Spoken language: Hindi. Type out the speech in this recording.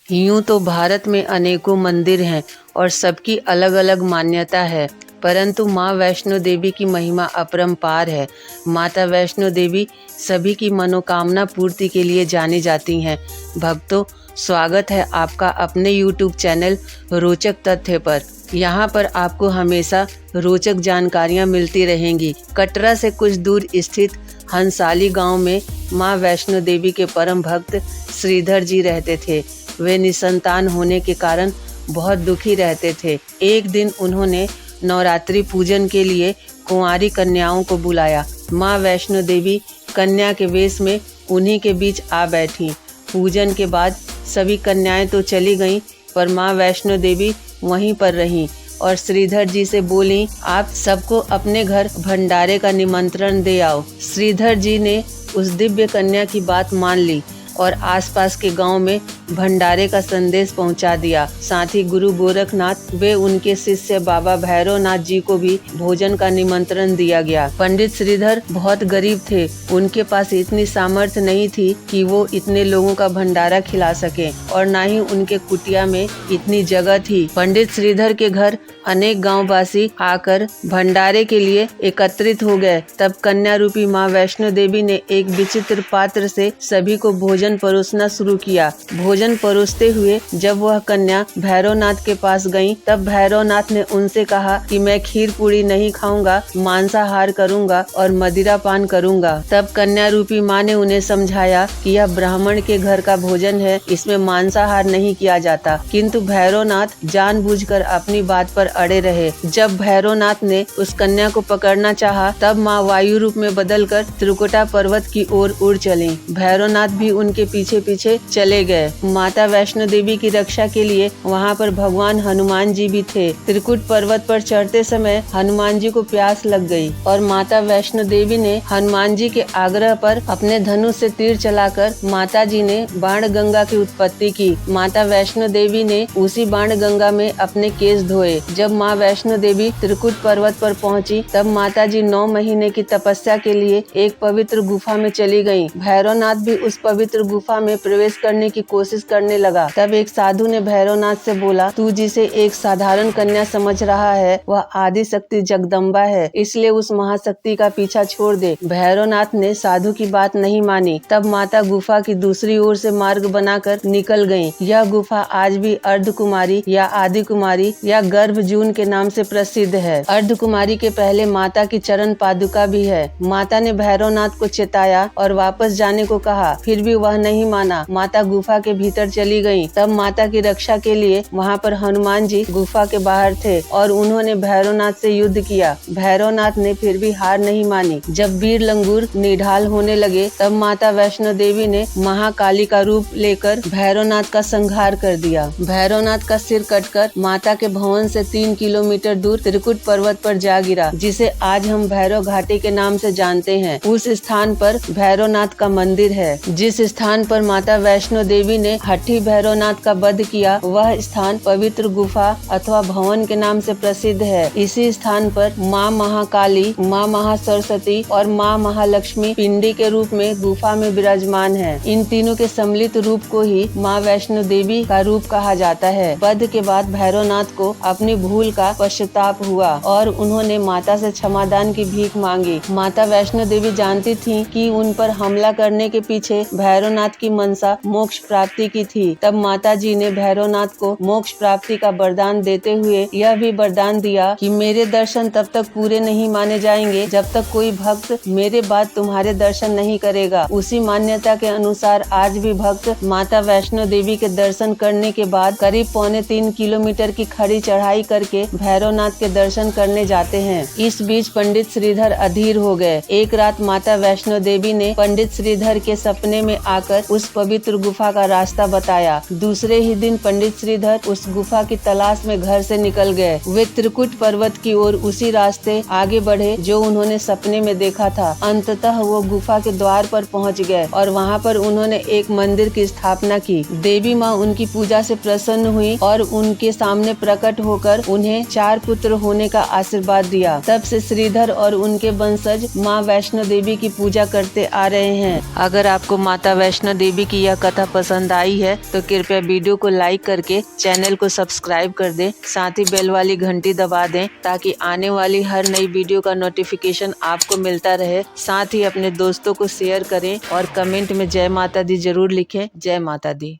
यूँ तो भारत में अनेकों मंदिर हैं और सबकी अलग अलग मान्यता है, परंतु माँ वैष्णो देवी की महिमा अपरंपार है। माता वैष्णो देवी सभी की मनोकामना पूर्ति के लिए जानी जाती हैं। भक्तों, स्वागत है आपका अपने YouTube चैनल रोचक तथ्य पर। यहाँ पर आपको हमेशा रोचक जानकारियाँ मिलती रहेंगी। कटरा से कुछ दूर स्थित हंसाली गांव में माँ वैष्णो देवी के परम भक्त श्रीधर जी रहते थे। वे निसंतान होने के कारण बहुत दुखी रहते थे। एक दिन उन्होंने नवरात्रि पूजन के लिए कुंवारी कन्याओं को बुलाया। माँ वैष्णो देवी कन्या के वेश में उन्हीं के बीच आ बैठी। पूजन के बाद सभी कन्याएं तो चली गईं, पर माँ वैष्णो देवी वहीं पर रहीं और श्रीधर जी से बोली, आप सबको अपने घर भंडारे का निमंत्रण दे आओ। श्रीधर जी ने उस दिव्य कन्या की बात मान ली और आसपास के गांव में भंडारे का संदेश पहुंचा दिया। साथ ही गुरु गोरखनाथ वे उनके शिष्य बाबा भैरवनाथ जी को भी भोजन का निमंत्रण दिया गया। पंडित श्रीधर बहुत गरीब थे, उनके पास इतनी सामर्थ्य नहीं थी कि वो इतने लोगों का भंडारा खिला सके और न ही उनके कुटिया में इतनी जगह थी। पंडित श्रीधर के घर अनेक गांववासी आकर भंडारे के लिए एकत्रित हो गए। तब कन्या रूपी माँ वैष्णो देवी ने एक विचित्र पात्र से सभी को भोजन परोसना शुरू किया। भोजन परोसते हुए जब वह कन्या भैरवनाथ के पास गईं, तब भैरवनाथ ने उनसे कहा कि मैं खीर पूरी नहीं खाऊंगा, मांसाहार करूंगा और मदिरा पान करूंगा। तब कन्या रूपी माँ ने उन्हें समझाया कि यह ब्राह्मण के घर का भोजन है, इसमें मांसाहार नहीं किया जाता। किंतु भैरवनाथ जानबूझकर अपनी बात पर अड़े रहे। जब भैरवनाथ ने उस कन्या को पकड़ना चाहा, तब माँ वायु रूप में बदलकर त्रिकुटा पर्वत की ओर उड़ चली। भैरवनाथ भी उनके पीछे पीछे चले गए। माता वैष्णो देवी की रक्षा के लिए वहाँ पर भगवान हनुमान जी भी थे। त्रिकुट पर्वत पर चढ़ते समय हनुमान जी को प्यास लग गई और माता वैष्णो देवी ने हनुमान जी के आग्रह पर अपने धनुष से तीर चलाकर माता जी ने बाण गंगा की उत्पत्ति की। माता वैष्णो देवी ने उसी बाण गंगा में अपने केश धोए। जब माँ वैष्णो देवी त्रिकुट पर्वत पर पहुँची, तब माता जी 9 महीने की तपस्या के लिए एक पवित्र गुफा में चली गयी। भैरवनाथ भी उस पवित्र गुफा में प्रवेश करने की कोशिश करने लगा। तब एक साधु ने भैरवनाथ से बोला, तू जिसे एक साधारण कन्या समझ रहा है, वह आदि शक्ति जगदम्बा है, इसलिए उस महाशक्ति का पीछा छोड़ दे। भैरवनाथ ने साधु की बात नहीं मानी। तब माता गुफा की दूसरी ओर से मार्ग बनाकर निकल गयी। यह गुफा आज भी अर्ध कुमारी या आदि कुमारी या गर्भ जून के नाम से प्रसिद्ध है। अर्ध कुमारी के पहले माता की चरण पादुका भी है। माता ने भैरवनाथ को चेताया और वापस जाने को कहा, फिर भी वह नहीं माना। माता गुफा के भीतर चली गयी। तब माता की रक्षा के लिए वहाँ पर हनुमान जी गुफा के बाहर थे और उन्होंने भैरवनाथ से युद्ध किया। भैरवनाथ ने फिर भी हार नहीं मानी। जब वीर लंगूर निढाल होने लगे, तब माता वैष्णो देवी ने महाकाली का रूप लेकर भैरवनाथ का संहार कर दिया। भैरवनाथ का सिर कटकर माता के भवन से 3 किलोमीटर दूर त्रिकुट पर्वत पर जा गिरा, जिसे आज हम भैरव घाटी के नाम से जानते हैं। उस स्थान पर भैरवनाथ का मंदिर है। जिस स्थान पर माता वैष्णो देवी ने हठी भैरवनाथ का वध किया, वह स्थान पवित्र गुफा अथवा भवन के नाम से प्रसिद्ध है। इसी स्थान पर माँ महाकाली, माँ महासरस्वती और माँ महालक्ष्मी पिंडी के रूप में गुफा में विराजमान है। इन तीनों के सम्मिलित रूप को ही माँ वैष्णो देवी का रूप कहा जाता है। वध के बाद भैरवनाथ को अपनी भूल का पश्चाताप हुआ और उन्होंने माता से क्षमादान की भीख मांगी। माता वैष्णो देवी जानती थीं कि उन पर हमला करने के पीछे भैरवनाथ की मनसा मोक्ष प्राप्ति की थी। तब माता जी ने भैरवनाथ को मोक्ष प्राप्ति का वरदान देते हुए यह भी वरदान दिया कि मेरे दर्शन तब तक पूरे नहीं माने जाएंगे जब तक कोई भक्त मेरे बाद तुम्हारे दर्शन नहीं करेगा। उसी मान्यता के अनुसार आज भी भक्त माता वैष्णो देवी के दर्शन करने के बाद करीब 3.25 किलोमीटर की खड़ी चढ़ाई करके भैरवनाथ के दर्शन करने जाते हैं। इस बीच पंडित श्रीधर अधीर हो गए। एक रात माता वैष्णो देवी ने पंडित श्रीधर के सपने में आकर उस पवित्र गुफा का रास्ता बताया। दूसरे ही दिन पंडित श्रीधर उस गुफा की तलाश में घर से निकल गए। वे त्रिकुट पर्वत की ओर उसी रास्ते आगे बढ़े जो उन्होंने सपने में देखा था। अंततः वो गुफा के द्वार पर पहुंच गए और वहां पर उन्होंने एक मंदिर की स्थापना की। देवी माँ उनकी पूजा से प्रसन्न हुई और उनके सामने प्रकट होकर उन्हें 4 पुत्र होने का आशीर्वाद दिया। तब से श्रीधर और उनके वंशज माँ वैष्णो देवी की पूजा करते आ रहे हैं। अगर आपको माता वैष्णो देवी की यह कथा पसंद आई है तो कृपया वीडियो को लाइक करके चैनल को सब्सक्राइब कर दें, साथ ही बेल वाली घंटी दबा दें ताकि आने वाली हर नई वीडियो का नोटिफिकेशन आपको मिलता रहे। साथ ही अपने दोस्तों को शेयर करें और कमेंट में जय माता दी जरूर लिखें। जय माता दी।